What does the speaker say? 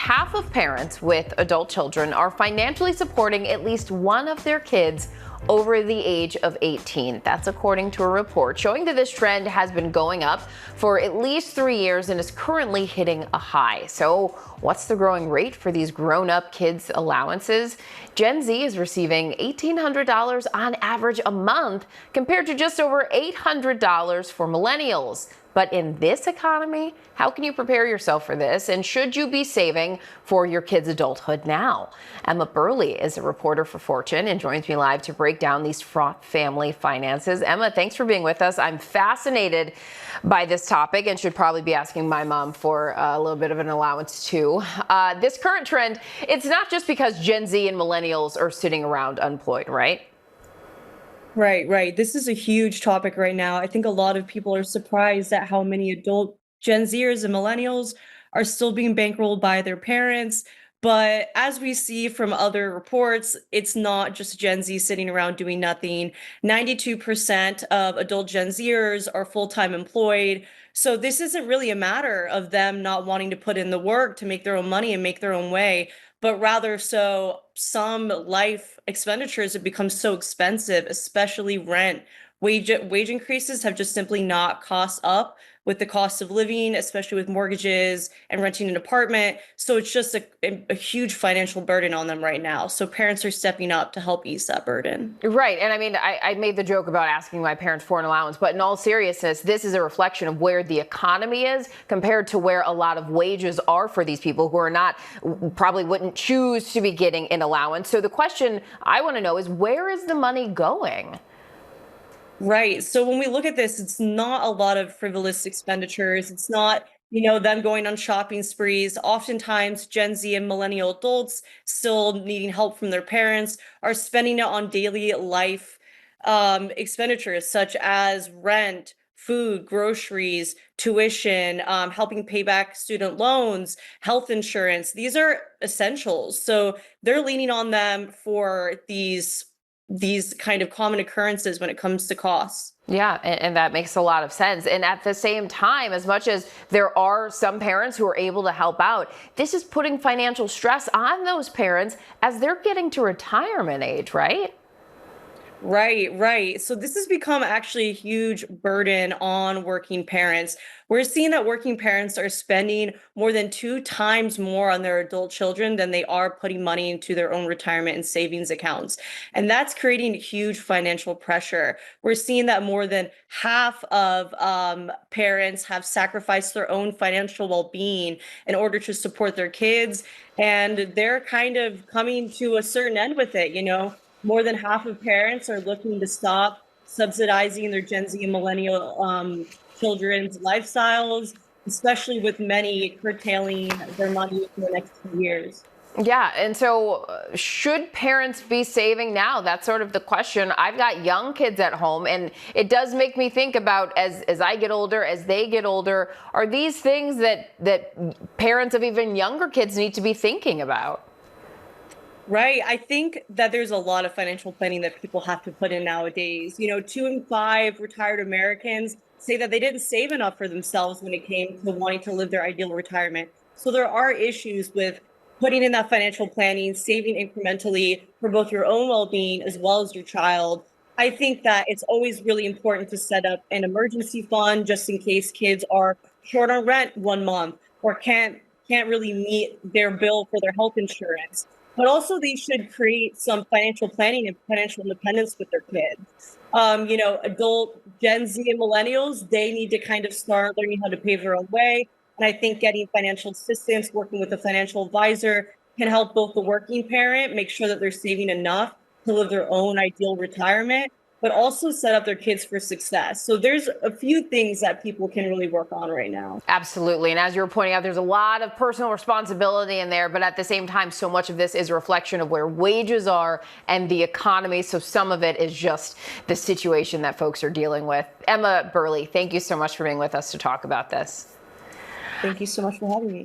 half of parents with adult children are financially supporting at least one of their kids over the age of 18. That's according to a report showing that this trend has been going up for at least 3 years and is currently hitting a high. So what's the growing rate for these grown-up kids' allowances? Gen Z is receiving $1,800 on average a month compared to just over $800 for millennials. But in this economy, how can you prepare yourself for this? And should you be saving for your kids' adulthood now? Emma Burleigh is a reporter for Fortune and joins me live to break down these fraught family finances. Emma, thanks for being with us. I'm fascinated by this topic and should probably be asking my mom for a little bit of an allowance too. This current trend, it's not just because Gen Z and millennials are sitting around unemployed, right? Right. This is a huge topic right now. I think a lot of people are surprised at how many adult Gen Zers and millennials are still being bankrolled by their parents. But as we see from other reports, it's not just Gen Z sitting around doing nothing. 92% of adult Gen Zers are full-time employed. So this isn't really a matter of them not wanting to put in the work to make their own money and make their own way, but rather so some life expenditures have become so expensive, especially rent. Wage increases have just simply not caught up with the cost of living, especially with mortgages and renting an apartment. So it's just a huge financial burden on them right now. So parents are stepping up to help ease that burden. Right. And I mean, I made the joke about asking my parents for an allowance, but in all seriousness, this is a reflection of where the economy is compared to where a lot of wages are for these people who are not, probably wouldn't choose to be getting an allowance. So the question I want to know is, where is the money going? Right. So when we look at this, it's not a lot of frivolous expenditures. It's not, them going on shopping sprees. Oftentimes, Gen Z and millennial adults still needing help from their parents are spending it on daily life expenditures such as rent, food, groceries, tuition, helping pay back student loans, health insurance. These are essentials. So they're leaning on them for these kind of common occurrences when it comes to costs. Yeah, and that makes a lot of sense. And at the same time, as much as there are some parents who are able to help out, this is putting financial stress on those parents as they're getting to retirement age, right? Right. So this has become actually a huge burden on working parents. We're seeing that working parents are spending more than 2 times more on their adult children than they are putting money into their own retirement and savings accounts. And that's creating huge financial pressure. We're seeing that more than half of parents have sacrificed their own financial well-being in order to support their kids. And they're kind of coming to a certain end with it, More than half of parents are looking to stop subsidizing their Gen Z and millennial children's lifestyles, especially with many curtailing their money for the next 2 years. Yeah, and so should parents be saving now? That's sort of the question. I've got young kids at home, and it does make me think about as I get older, as they get older, are these things that parents of even younger kids need to be thinking about? Right. I think that there's a lot of financial planning that people have to put in nowadays. 2 in 5 retired Americans say that they didn't save enough for themselves when it came to wanting to live their ideal retirement. So there are issues with putting in that financial planning, saving incrementally for both your own well-being as well as your child. I think that it's always really important to set up an emergency fund just in case kids are short on rent 1 month or can't really meet their bill for their health insurance. But also they should create some financial planning and financial independence with their kids. Adult Gen Z and millennials, they need to kind of start learning how to pave their own way. And I think getting financial assistance, working with a financial advisor can help both the working parent make sure that they're saving enough to live their own ideal retirement, but also set up their kids for success. So there's a few things that people can really work on right now. Absolutely. And as you were pointing out, there's a lot of personal responsibility in there, but at the same time, so much of this is a reflection of where wages are and the economy. So some of it is just the situation that folks are dealing with. Emma Burleigh, thank you so much for being with us to talk about this. Thank you so much for having me.